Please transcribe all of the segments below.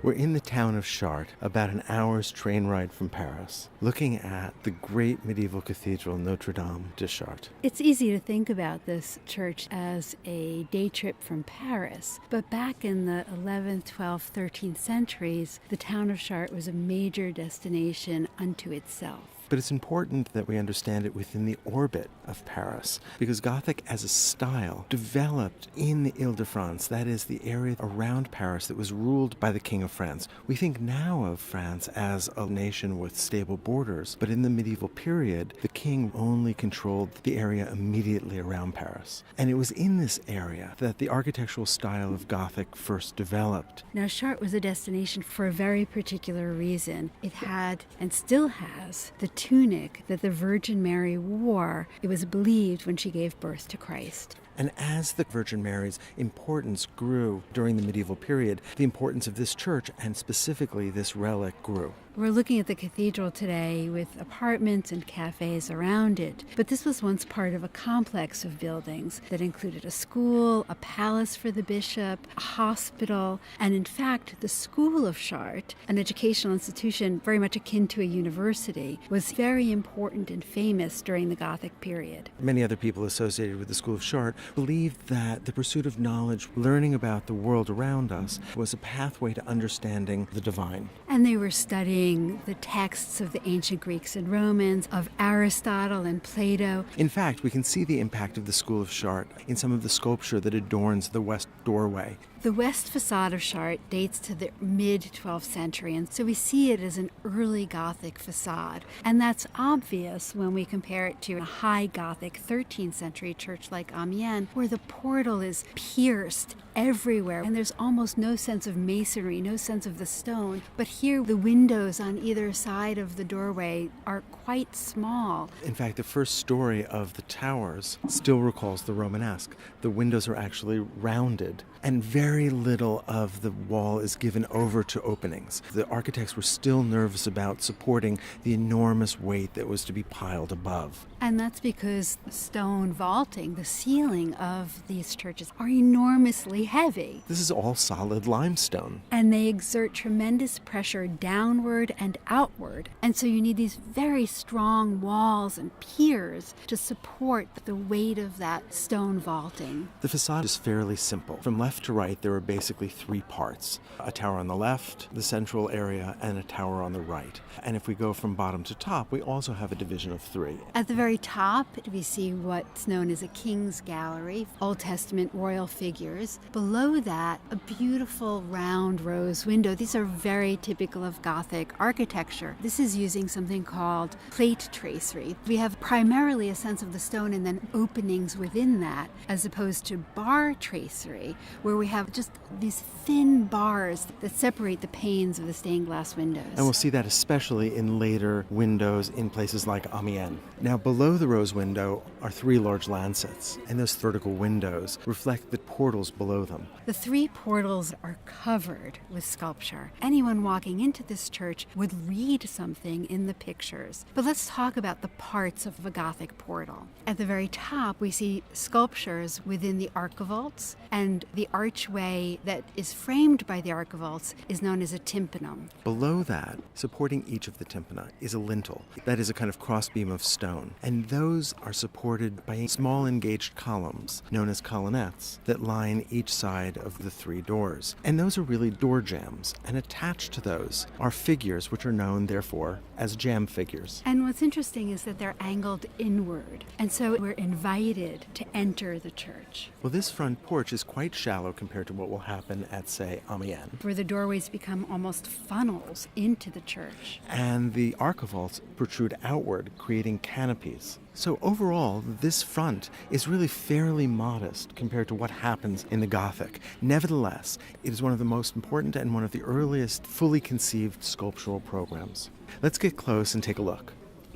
We're in the town of Chartres, about an hour's train ride from Paris, looking at the great medieval cathedral Notre Dame de Chartres. It's easy to think about this church as a day trip from Paris, but back in the 11th, 12th, 13th centuries, the town of Chartres was a major destination unto itself. But it's important that we understand it within the orbit of Paris, because Gothic as a style developed in the Ile-de-France, that is, the area around Paris that was ruled by the King of France. We think now of France as a nation with stable borders, but in the medieval period, the king only controlled the area immediately around Paris. And it was in this area that the architectural style of Gothic first developed. Now, Chartres was a destination for a very particular reason. It had, and still has, the tunic that the Virgin Mary wore, it was believed, when she gave birth to Christ. And as the Virgin Mary's importance grew during the medieval period, the importance of this church, and specifically this relic, grew. We're looking at the cathedral today with apartments and cafes around it, but this was once part of a complex of buildings that included a school, a palace for the bishop, a hospital, and in fact, the School of Chartres, an educational institution very much akin to a university, was very important and famous during the Gothic period. Many other people associated with the School of Chartres believed that the pursuit of knowledge, learning about the world around us, was a pathway to understanding the divine. And they were studying the texts of the ancient Greeks and Romans, of Aristotle and Plato. In fact, we can see the impact of the School of Chartres in some of the sculpture that adorns the west doorway. The west facade of Chartres dates to the mid-12th century, and so we see it as an early Gothic facade. And that's obvious when we compare it to a high Gothic 13th century church like Amiens, where the portal is pierced everywhere, and there's almost no sense of masonry, no sense of the stone. But here, the windows on either side of the doorway are quite small. In fact, the first story of the towers still recalls the Romanesque. The windows are actually rounded, and very little of the wall is given over to openings. The architects were still nervous about supporting the enormous weight that was to be piled above. And that's because the stone vaulting, the ceiling of these churches, are enormously heavy. This is all solid limestone. And they exert tremendous pressure downward and outward. And so you need these very strong walls and piers to support the weight of that stone vaulting. The facade is fairly simple. From left to right, there are basically three parts. A tower on the left, the central area, and a tower on the right. And if we go from bottom to top, we also have a division of three. At the very top, we see what's known as a king's gallery, Old Testament royal figures. Below that, a beautiful round rose window. These are very typical of Gothic architecture. This is using something called plate tracery. We have primarily a sense of the stone and then openings within that, as opposed to bar tracery, where we have just these thin bars that separate the panes of the stained glass windows. And we'll see that especially in later windows in places like Amiens. Now, below the rose window are three large lancets, and those vertical windows reflect the portals below them. The three portals are covered with sculpture. Anyone walking into this church would read something in the pictures. But let's talk about the parts of a Gothic portal. At the very top, we see sculptures within the archivolts, and the archway that is framed by the archivolts is known as a tympanum. Below that, supporting each of the tympana, is a lintel. That is a kind of crossbeam of stone. And those are supported by small engaged columns, known as colonnettes, that line each side of the three doors. And those are really door jambs. And attached to those are figures, which are known, therefore, as jamb figures. And what's interesting is that they're angled inward. And so we're invited to enter the church. Well, this front porch is quite shallow compared to what will happen at, say, Amiens. Where the doorways become almost funnels into the church. And the archivolts protrude outward, creating canopies. So overall, this front is really fairly modest compared to what happens in the Gothic. Nevertheless, it is one of the most important and one of the earliest fully conceived sculptural programs. Let's get close and take a look.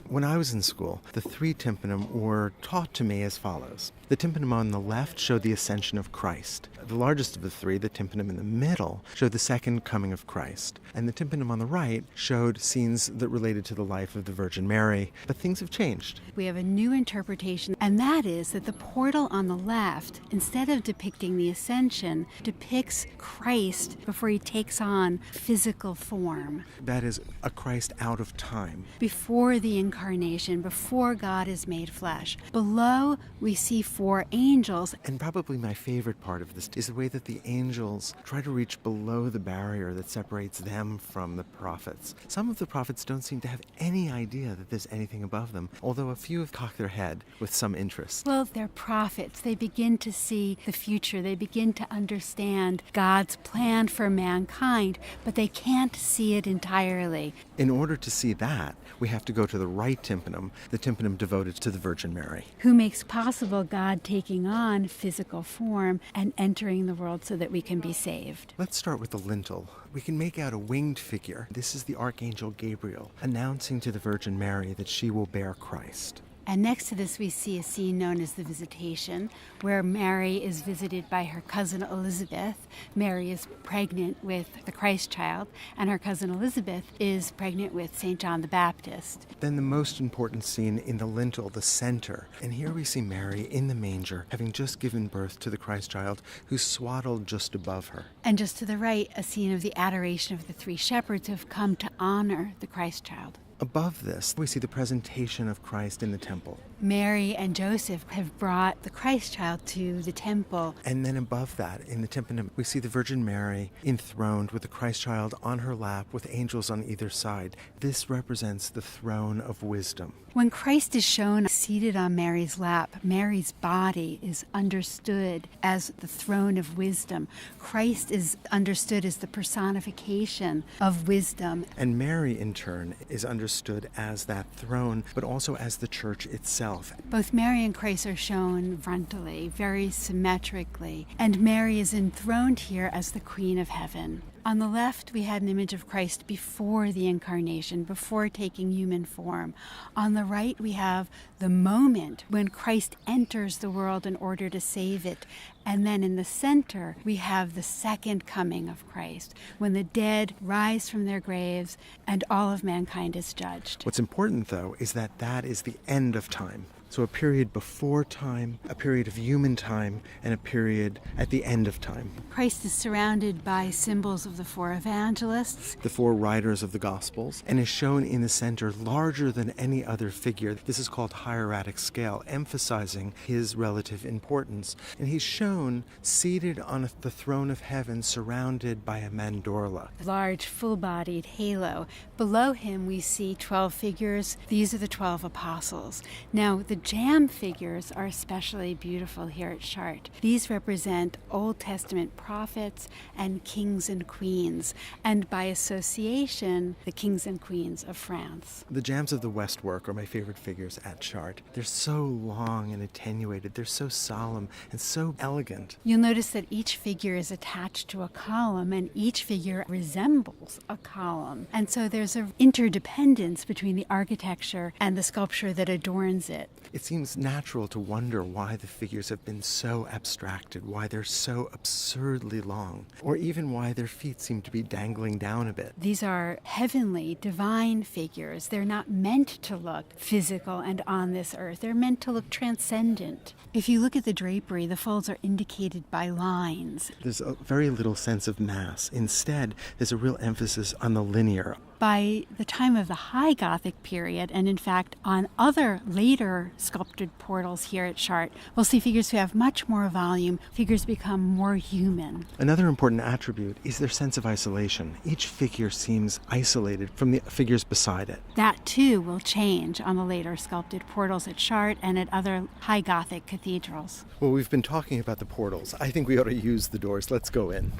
When I was in school, the three tympanum were taught to me as follows. The tympanum on the left showed the ascension of Christ. The largest of the three, the tympanum in the middle, showed the second coming of Christ. And the tympanum on the right showed scenes that related to the life of the Virgin Mary. But things have changed. We have a new interpretation, and that is that the portal on the left, instead of depicting the ascension, depicts Christ before he takes on physical form. That is a Christ out of time. Before the incarnation, before God is made flesh. Below, we see 4 angels. And probably my favorite part of this is the way that the angels try to reach below the barrier that separates them from the prophets. Some of the prophets don't seem to have any idea that there's anything above them, although a few have cocked their head with some interest. Well, they're prophets. They begin to see the future. They begin to understand God's plan for mankind, but they can't see it entirely. In order to see that, we have to go to the right tympanum, the tympanum devoted to the Virgin Mary. Who makes possible God taking on physical form and entering the world so that we can be saved. Let's start with the lintel. We can make out a winged figure. This is the Archangel Gabriel announcing to the Virgin Mary that she will bear Christ. And next to this, we see a scene known as the Visitation, where Mary is visited by her cousin Elizabeth. Mary is pregnant with the Christ child, and her cousin Elizabeth is pregnant with St. John the Baptist. Then the most important scene in the lintel, the center. And here we see Mary in the manger, having just given birth to the Christ child, who's swaddled just above her. And just to the right, a scene of the adoration of the 3 shepherds who have come to honor the Christ child. Above this, we see the presentation of Christ in the temple. Mary and Joseph have brought the Christ child to the temple. And then above that, in the tympanum, we see the Virgin Mary enthroned with the Christ child on her lap with angels on either side. This represents the throne of wisdom. When Christ is shown seated on Mary's lap, Mary's body is understood as the throne of wisdom. Christ is understood as the personification of wisdom. And Mary, in turn, is understood as that throne, but also as the church itself. Both Mary and Christ are shown frontally, very symmetrically, and Mary is enthroned here as the Queen of Heaven. On the left, we had an image of Christ before the incarnation, before taking human form. On the right, we have the moment when Christ enters the world in order to save it. And then in the center, we have the second coming of Christ, when the dead rise from their graves and all of mankind is judged. What's important, though, is that that is the end of time. So a period before time, a period of human time, and a period at the end of time. Christ is surrounded by symbols of the 4 evangelists, the 4 writers of the Gospels, and is shown in the center larger than any other figure. This is called hieratic scale, emphasizing his relative importance. And he's shown seated on the throne of heaven, surrounded by a mandorla. A large, full-bodied halo. Below him, we see 12 figures. These are the 12 apostles. Now, the jam figures are especially beautiful here at Chartres. These represent Old Testament prophets and kings and queens, and by association, the kings and queens of France. The jams of the Westwork are my favorite figures at Chartres. They're so long and attenuated. They're so solemn and so elegant. You'll notice that each figure is attached to a column, and each figure resembles a column. And so there's an interdependence between the architecture and the sculpture that adorns it. It seems natural to wonder why the figures have been so abstracted, why they're so absurdly long, or even why their feet seem to be dangling down a bit. These are heavenly, divine figures. They're not meant to look physical and on this earth. They're meant to look transcendent. If you look at the drapery, the folds are indicated by lines. There's a very little sense of mass. Instead, there's a real emphasis on the linear. By the time of the High Gothic period, and in fact on other later sculpted portals here at Chartres, we'll see figures who have much more volume. Figures become more human. Another important attribute is their sense of isolation. Each figure seems isolated from the figures beside it. That too will change on the later sculpted portals at Chartres and at other High Gothic cathedrals. Well, we've been talking about the portals. I think we ought to use the doors. Let's go in.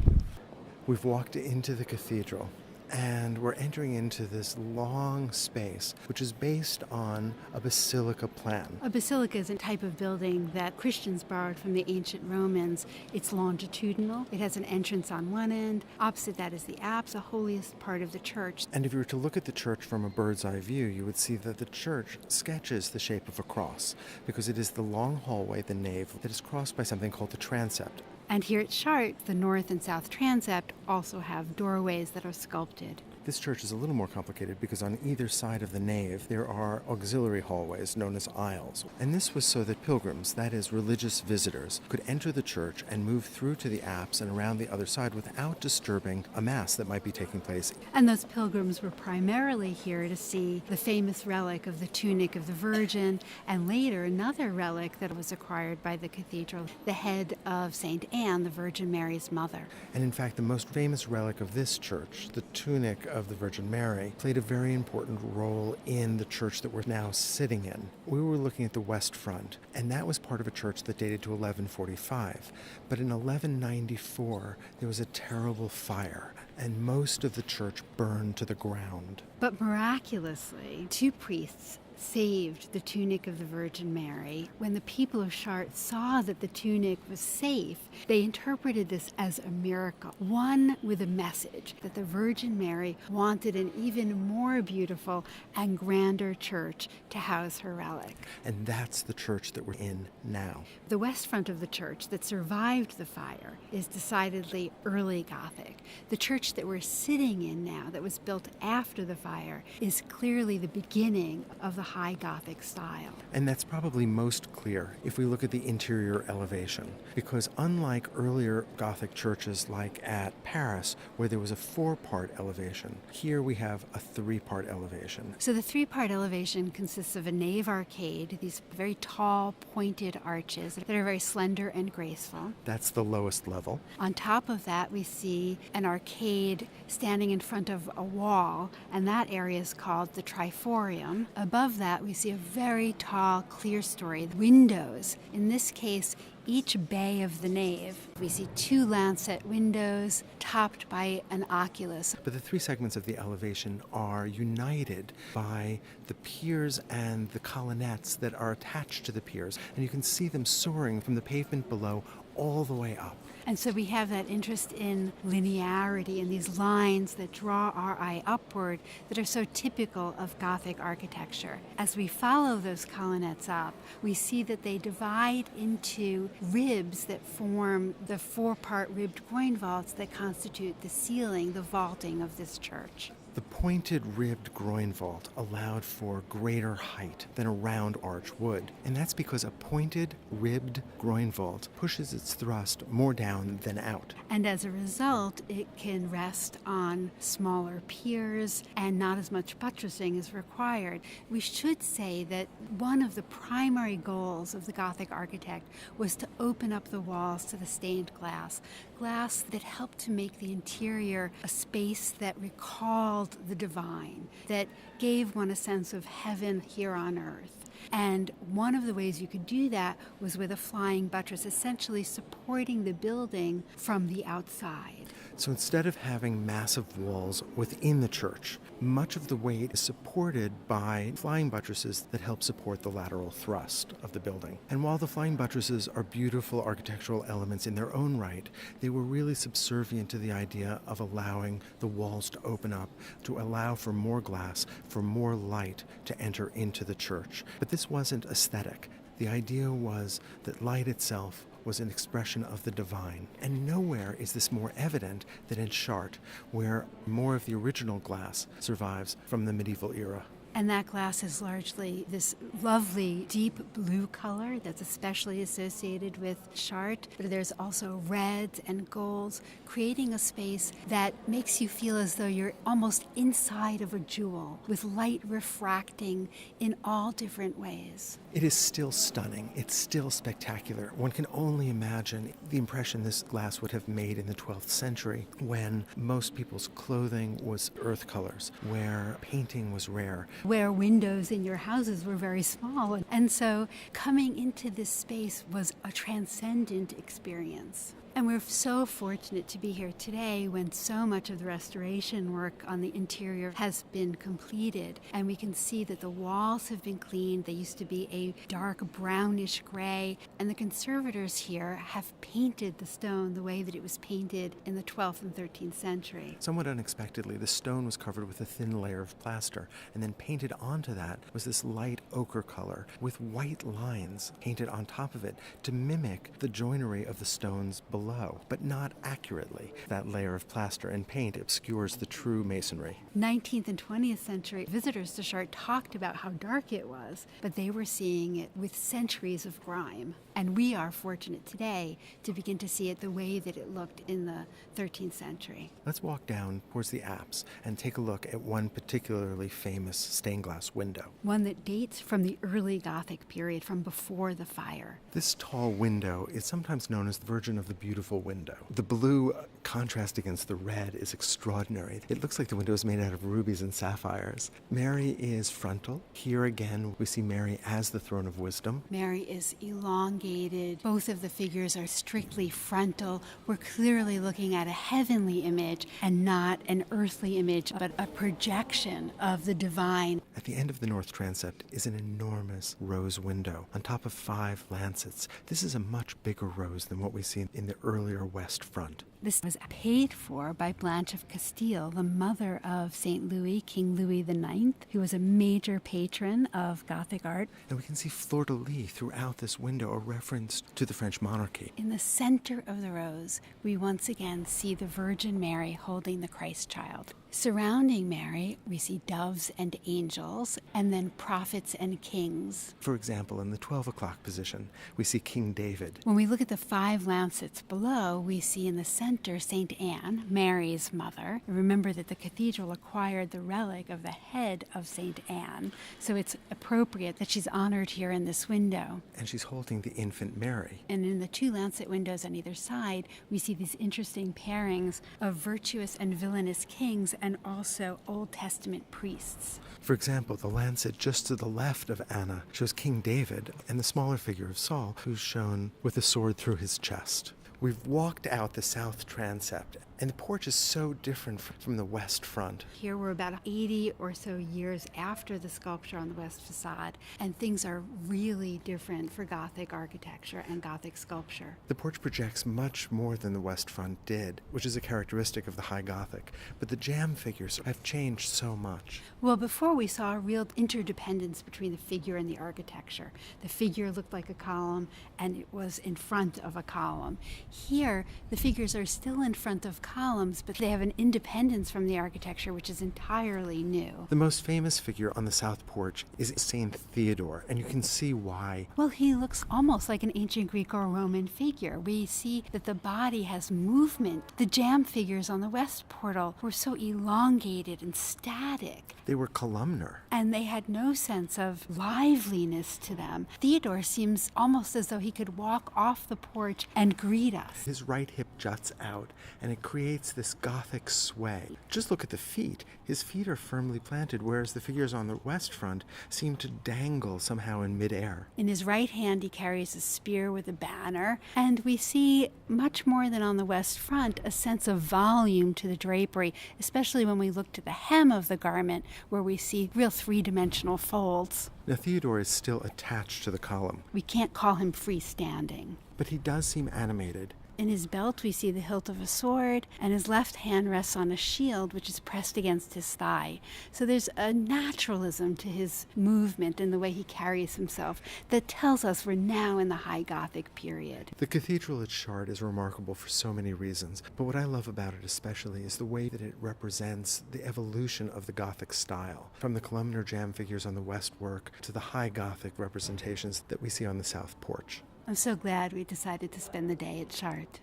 We've walked into the cathedral. And we're entering into this long space, which is based on a basilica plan. A basilica is a type of building that Christians borrowed from the ancient Romans. It's longitudinal. It has an entrance on one end. Opposite that is the apse, the holiest part of the church. And if you were to look at the church from a bird's eye view, you would see that the church sketches the shape of a cross, because it is the long hallway, the nave, that is crossed by something called the transept. And here at Chartres, the north and south transept also have doorways that are sculpted. This church is a little more complicated because on either side of the nave there are auxiliary hallways known as aisles. And this was so that pilgrims, that is religious visitors, could enter the church and move through to the apse and around the other side without disturbing a mass that might be taking place. And those pilgrims were primarily here to see the famous relic of the tunic of the Virgin, and later another relic that was acquired by the cathedral, the head of St. Anne, the Virgin Mary's mother. And in fact, the most famous relic of this church, the tunic of the Virgin Mary, played a very important role in the church that we're now sitting in. We were looking at the west front, and that was part of a church that dated to 1145. But in 1194, there was a terrible fire, and most of the church burned to the ground. But miraculously, two priests saved the tunic of the Virgin Mary. When the people of Chartres saw that the tunic was safe, they interpreted this as a miracle, one with a message that the Virgin Mary wanted an even more beautiful and grander church to house her relic. And that's the church that we're in now. The west front of the church that survived the fire is decidedly early Gothic. The church that we're sitting in now, that was built after the fire, is clearly the beginning of the High Gothic style. And that's probably most clear if we look at the interior elevation, because unlike earlier Gothic churches like at Paris, where there was a 4-part elevation, here we have a 3-part elevation. So the 3-part elevation consists of a nave arcade, these very tall, pointed arches that are very slender and graceful. That's the lowest level. On top of that, we see an arcade standing in front of a wall, and that area is called the triforium. Above that, we see a very tall clerestory, windows. In this case, each bay of the nave. We see 2 lancet windows topped by an oculus. But the 3 segments of the elevation are united by the piers and the colonnettes that are attached to the piers, and you can see them soaring from the pavement below all the way up. And so we have that interest in linearity and these lines that draw our eye upward that are so typical of Gothic architecture. As we follow those colonnettes up, we see that they divide into ribs that form the 4-part ribbed groin vaults that constitute the ceiling, the vaulting of this church. The pointed ribbed groin vault allowed for greater height than a round arch would, and that's because a pointed ribbed groin vault pushes its thrust more down than out. And as a result, it can rest on smaller piers and not as much buttressing is required. We should say that one of the primary goals of the Gothic architect was to open up the walls to the stained glass that helped to make the interior a space that recalled the divine, that gave one a sense of heaven here on earth. And one of the ways you could do that was with a flying buttress, essentially supporting the building from the outside. So instead of having massive walls within the church, much of the weight is supported by flying buttresses that help support the lateral thrust of the building. And while the flying buttresses are beautiful architectural elements in their own right, they were really subservient to the idea of allowing the walls to open up, to allow for more glass, for more light to enter into the church. But this wasn't aesthetic. The idea was that light itself was an expression of the divine. And nowhere is this more evident than in Chartres, where more of the original glass survives from the medieval era. And that glass is largely this lovely deep blue color that's especially associated with Chartres. But there's also reds and golds, creating a space that makes you feel as though you're almost inside of a jewel, with light refracting in all different ways. It is still stunning. It's still spectacular. One can only imagine the impression this glass would have made in the 12th century, when most people's clothing was earth colors, where painting was rare, where windows in your houses were very small. And so coming into this space was a transcendent experience. And we're so fortunate to be here today when so much of the restoration work on the interior has been completed. And we can see that the walls have been cleaned. They used to be a dark brownish gray. And the conservators here have painted the stone the way that it was painted in the 12th and 13th century. Somewhat unexpectedly, the stone was covered with a thin layer of plaster, and then painted onto that was this light ochre color with white lines painted on top of it to mimic the joinery of the stones below, but not accurately. That layer of plaster and paint obscures the true masonry. 19th and 20th century visitors to Chartres talked about how dark it was, but they were seeing it with centuries of grime. And we are fortunate today to begin to see it the way that it looked in the 13th century. Let's walk down towards the apse and take a look at one particularly famous stained glass window. One that dates from the early Gothic period, from before the fire. This tall window is sometimes known as the Virgin of the Beautiful Window. The blue contrast against the red is extraordinary. It looks like the window is made out of rubies and sapphires. Mary is frontal. Here again, we see Mary as the throne of wisdom. Mary is elongated. Both of the figures are strictly frontal. We're clearly looking at a heavenly image and not an earthly image, but a projection of the divine. At the end of the north transept is an enormous rose window on top of 5 lancets. This is a much bigger rose than what we see in the earlier west front. This was paid for by Blanche of Castile, the mother of St. Louis, King Louis IX, who was a major patron of Gothic art. And we can see fleur-de-lis throughout this window, a reference to the French monarchy. In the center of the rose, we once again see the Virgin Mary holding the Christ child. Surrounding Mary, we see doves and angels, and then prophets and kings. For example, in the 12 o'clock position, we see King David. When we look at the 5 lancets below, we see in the center St. Anne, Mary's mother. Remember that the cathedral acquired the relic of the head of St. Anne, so it's appropriate that she's honored here in this window. And she's holding the infant Mary. And in the 2 lancet windows on either side, we see these interesting pairings of virtuous and villainous kings and also Old Testament priests. For example, the lancet just to the left of Anna shows King David and the smaller figure of Saul, who's shown with a sword through his chest. We've walked out the south transept, and the porch is so different from the west front. Here we're about 80 or so years after the sculpture on the west facade, and things are really different for Gothic architecture and Gothic sculpture. The porch projects much more than the west front did, which is a characteristic of the High Gothic, but the jamb figures have changed so much. Well, before we saw a real interdependence between the figure and the architecture. The figure looked like a column, and it was in front of a column. Here, the figures are still in front of columns, but they have an independence from the architecture which is entirely new. The most famous figure on the south porch is Saint Theodore, and you can see why. Well, he looks almost like an ancient Greek or Roman figure. We see that the body has movement. The jamb figures on the west portal were so elongated and static. They were columnar. And they had no sense of liveliness to them. Theodore seems almost as though he could walk off the porch and greet us. His right hip juts out, and it creates this Gothic sway. Just look at the feet. His feet are firmly planted, whereas the figures on the west front seem to dangle somehow in midair. In his right hand, he carries a spear with a banner, and we see, much more than on the west front, a sense of volume to the drapery, especially when we look to the hem of the garment, where we see real three-dimensional folds. Now, Theodore is still attached to the column. We can't call him freestanding. But he does seem animated. In his belt, we see the hilt of a sword, and his left hand rests on a shield, which is pressed against his thigh. So there's a naturalism to his movement and the way he carries himself that tells us we're now in the High Gothic period. The cathedral at Chartres is remarkable for so many reasons, but what I love about it especially is the way that it represents the evolution of the Gothic style, from the columnar jamb figures on the west work to the High Gothic representations that we see on the south porch. I'm so glad we decided to spend the day at Chartres.